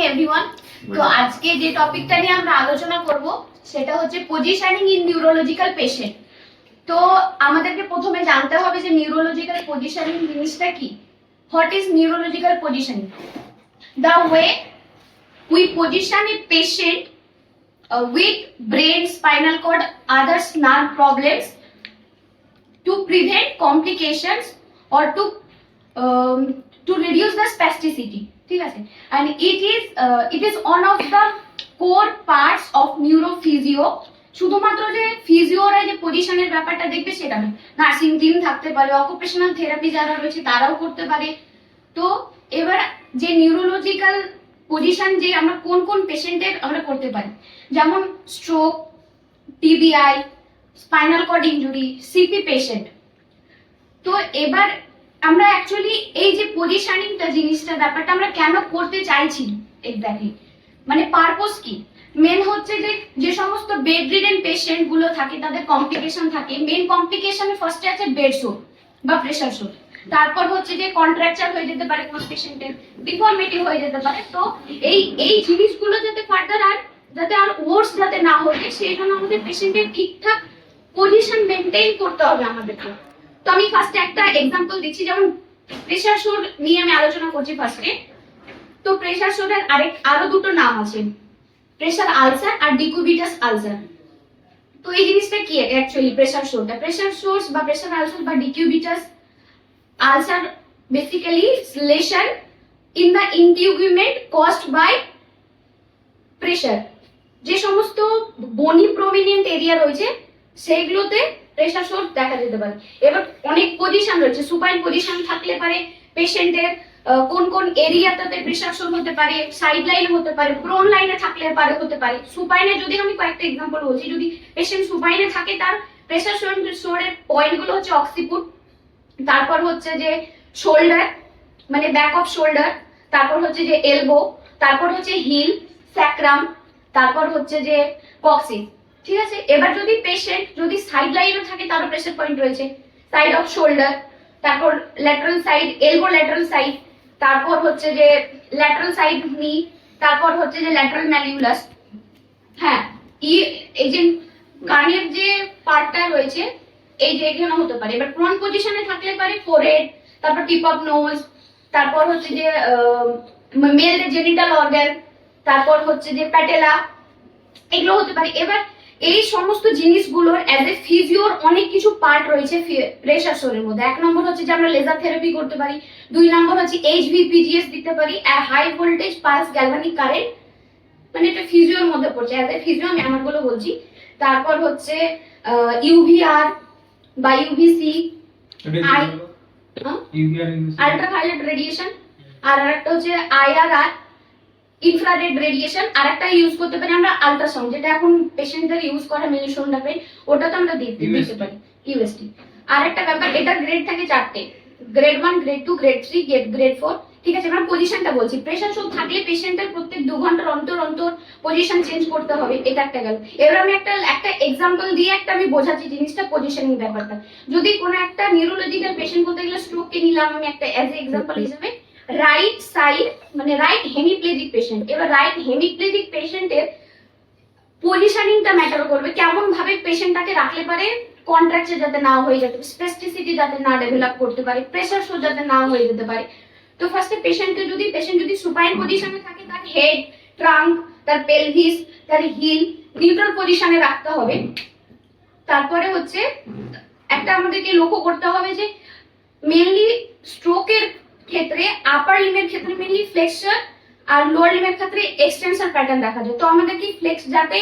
Everyone. তো আজকে যে টপিকটা নিয়ে আমরা আলোচনা করব সেটা হচ্ছে পজিশনিং ইন নিউরোলজিক্যাল পেশেন্ট। তো আমাদেরকে প্রথমে জানতে হবে যে নিউরোলজিক্যাল পজিশনিং জিনিসটা কি। What is neurological positioning? The way we position a patient with brain, spinal cord, other nerve problems to prevent complications or to reduce the spasticity. ঠিক আছে, and it is one of the core parts of neurophysio. শুধুমাত্র যে ফিজিওরা যে পজিশনের ব্যাপারটা দেখবে সেটা না, নার্সিং টিম থাকতে পারে, অকুপেশনাল থেরাপি যারা রয়েছে তারাও করতে পারে। তো এবার যে নিউরোলজিক্যাল পজিশন যে আমরা কোন কোন পেশেন্টের আমরা করতে পারি, যেমন stroke, TBI, spinal cord injury, CP patient. তো এবার আমরা অ্যাকচুয়ালি এই যে পজিশনিংটা জিনিসটা ব্যাপারটা আমরা কেন করতে চাইছি এক্স্যাক্টলি, মানে পারপোজ কি। মেন হচ্ছে যে যে সমস্ত বেড রিডেন পেশেন্ট গুলো থাকে তাদের কমপ্লিকেশন থাকে। মেন কমপ্লিকেশনে ফার্স্টে আছে বেড সোর বা প্রেসার সোর, তারপর হচ্ছে যে কন্ট্রাকচার হয়ে যেতে পারে কোন পেশেন্টের, ডিফর্মিটি হয়ে যেতে পারে। তো এই জিনিসগুলো যাতে ফার্দার আর যাতে আর ওয়ার্স যাতে না হয়ে যায় সেই জন্য আমাদের পেশেন্টের ঠিকঠাক পজিশন মেনটেন করতে হবে আমাদেরকে। তো আমি ফার্স্টে একটা এক্সাম্পল দিচ্ছি, যেমন প্রেসার সোর নিয়ে আমি আলোচনা করছি ফার্স্টে। তো প্রেসার সোরের আরো দুটো নাম আছে, প্রেসার আলসার আর ডিকুবিটাস আলসার। তো এই জিনিসটা কি actually pressure sore? Pressure sores বা প্রেসার আলসার বা decubitus ulcer basically lesion in the integument caused by pressure। যে সমস্ত বনি প্রমিনেন্ট এরিয়া রয়েছে সেইগুলোতে প্রেসার সোর দেখা যেতে পারে। এবার অনেক পজিশন রয়েছে, সুপাইন পজিশন থাকলে পারে পেশেন্টের কোন কোন এরিয়াটাতে প্রেসার সোর হতে পারে, সাইড লাইন হতে পারে, প্রোন লাইনে থাকলে পারে হতে পারে। সুপাইনে যদি আমি কয়েকটা এক্সাম্পল বলছি, যদি পেশেন্ট সুপাইনে থাকে তার প্রেসার সোরের পয়েন্টগুলো হচ্ছে অক্সিপুট, তারপর হচ্ছে যে শোল্ডার মানে ব্যাক অফ শোল্ডার, তারপর হচ্ছে যে এলবো, তারপর হচ্ছে হিল, স্যাক্রাম, তারপর হচ্ছে যে কক্সিস। ঠিক আছে, এবার যদি পেশেন্ট যদি সাইড লাইনে থাকে তারও প্রেসার পয়েন্ট রয়েছে, সাইড অফ শোল্ডার, তারপর lateral side, elbow lateral side, তারপর হচ্ছে যে ল্যাটারাল সাইড নি, তারপর হচ্ছে যে ল্যাটারাল ম্যালিউলাস। হ্যাঁ, এই যে কানের যে পার্টটা রয়েছে এই যে এখানে হতে পারে। এবার প্রন পজিশনে থাকলে পারে ফোরহেড, তারপর টিপ অফ নোজ, তারপর হচ্ছে যে মেল জেনিটাল অর্গান, তারপর হচ্ছে যে প্যাটেলা, এগুলো হতে পারে। এবার এই সমস্ত জিনিসগুলোর অ্যাজ এ ফিজিওর অনেক কিছু পার্ট রয়েছে প্রেসার সোরের মধ্যে। এক নম্বর হচ্ছে যে আমরা লেজার থেরাপি করতে পারি, দুই নম্বর হচ্ছে এইচভিপিজিএস দিতে পারি, high voltage pulse galvanic current, মানে এটা ফিজিওর মধ্যে পড়ছে। অ্যাজ এ ফিজিও আমি আমারগুলো বলছি। তারপর হচ্ছে ইউভিআর বা ইউভিসি, আল্ট্রাভায়োলেট রেডিয়েশন, আর একটা হচ্ছে আইআরআর ইনফ্রারেড রেডিয়েশন, আর একটা ইউজ করতে পারি আমরা আল্ট্রাসাউন্ড, যেটা এখন পেশেন্টদের ইউজ করা মেলিসোনডাপে, ওটা তো আমরা দিতে পারি ইউএসটি। আর একটা ব্যাপার, এটা গ্রেড থাকে চারটে, গ্রেড 1, গ্রেড 2, গ্রেড 3, গ্রেড 4। ঠিক আছে, আমরা পজিশনটা বলছি। প্রেসার সোর থাকলে পেশেন্টের প্রত্যেক 2 ঘন্টার অন্তর অন্তর পজিশন চেঞ্জ করতে হবে, এটা একটা গেল। এবার আমি একটা এক্সাম্পল দিয়ে আমি বোঝাচ্ছি জিনিসটা পজিশনিং ব্যাপারটা। যদি কোনো একটা নিউরোলজিক্যাল পেশেন্ট বলতে গেলে স্ট্রোককে নিলাম আমি একটা অ্যাজ এ এক্সাম্পল হিসেবে, রাইট সাইড মানে রাইট হেমিপ্লেজিক পেশেন্ট। এবার রাইট হেমিপ্লেজিক পেশেন্টের পজিশনিংটা ম্যাটার করবে, কেমন ভাবে পেশেন্টটাকে রাখলে পারে কন্ট্রাকচার যাতে না হয়ে যেতে, স্পেস্টিসিটি যাতে না ডেভেলপ করতে পারে, প্রেসার সোর যাতে না হয়ে যেতে পারে। তো ফার্স্টে পেশেন্ট যদি সুপাইন পজিশনে থাকে তার হেড, ট্রাঙ্ক, তার পেলভিস, তার হিল নিউট্রাল পজিশনে রাখতে হবে। তারপরে হচ্ছে একটা আমাদেরকে লক্ষ্য করতে হবে যে মেইনলি স্ট্রোকের ক্ষেত্রে আপার লিমের ক্ষেত্রে মেইনলি ফ্লেক্সর আর লোয়ার লিমের ক্ষেত্রে এক্সটেনশন প্যাটার্ন দেখা যায়। তো আমাদের কি ফ্লেক্স যাতে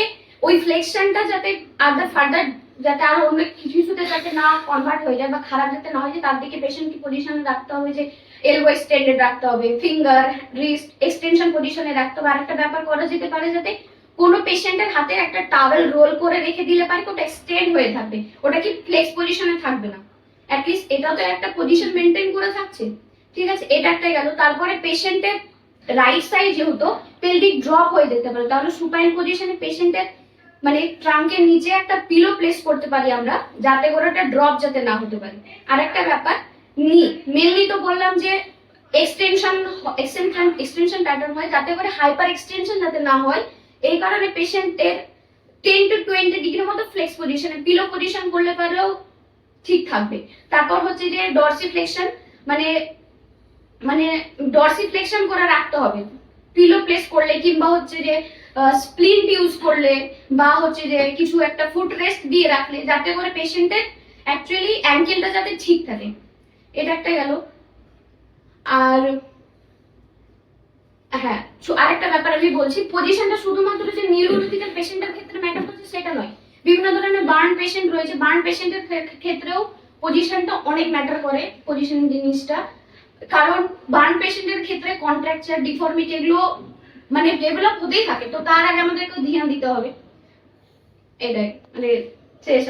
ওই ফ্লেক্সনটা যাতে আদার ফার্দার যাতে আরো অন্য কিছুতে যাতে না কনভার্ট হয়ে যায় বা খারাপ যাতে না হয়ে যায়, তার দিকে পেশেন্টকে পজিশনে রাখতে হবে, যে এলবো এক্সটেন্ডেড রাখতে হবে, ফিঙ্গার রিস্ট এক্সটেনশন পজিশনে রাখতে হবে। আরেকটা ব্যাপার করা যেতে পারে যাতে কোনো পেশেন্টের হাতে একটা টাওয়েল রোল করে রেখে দিলে পারে ওটা এক্সটেন্ড হয়ে থাকবে, ওটা কি ফ্লেক্স পজিশনে থাকবে না, অ্যাটলিস্ট এটা তো একটা পজিশন মেনটেন করে থাকছে। ঠিক আছে, এটা একটা গেল। তারপরে পেশেন্টের রাইট সাইড যেহেতু পেলভিক ড্রপ হয়ে যেতে পারে, তাহলে সুপাইন পজিশনে পেশেন্টের মানে ট্রাঙ্কের নিচে একটা পিলো প্লেস করতে পারি আমরা, যাতে করে ওটা ড্রপ যাতে না হতে পারে। আর একটা ব্যাপার নি, মেনলি তো বললাম যে এক্সটেনশন প্যাটার্ন হয়, যাতে করে হাইপার এক্সটেনশন যাতে না হয়। এই কারণে পেশেন্টের 10 to 20 ডিগ্রির মতো ফ্লেক্স পজিশনে পিলো পজিশন করলে পারেও ঠিক থাকবে। তারপর হচ্ছে যে ডরসিফ্লেকশন, মানে মানে ডরসিফ্লেকশন করে রাখতে হবে পিলো প্লেস করলে, কিংবা হচ্ছে যে স্প্লিন্ট ইউজ করলে, বা হচ্ছে যে কিছু একটা ফুট রেস্ট দিয়ে রাখলে, যাতে করে পেশেন্টের অ্যাকচুয়ালি অ্যাঙ্কেলটা যাতে ঠিক থাকে। এটা একটা গেল। আর হ্যাঁ, আরেকটা ব্যাপার আমি বলছি, পজিশনটা শুধুমাত্র যে নিউরোলজিক্যাল পেশেন্টের ক্ষেত্রে ম্যাটার করছে সেটা নয়, বিভিন্ন ধরনের বার্ন পেশেন্ট রয়েছে, বার্ন পেশেন্টের ক্ষেত্রেও পজিশনটা অনেক ম্যাটার করে, পজিশন জিনিসটা। কারণ বার্ন পেশেন্টের ক্ষেত্রে কন্ট্রাকচার, ডিফর্মিটি এগুলো মানে ডেভেলপ হতেই থাকে, তো তার আগে আমাদেরকে ধ্যান দিতে হবে। এটাই মানে শেষ।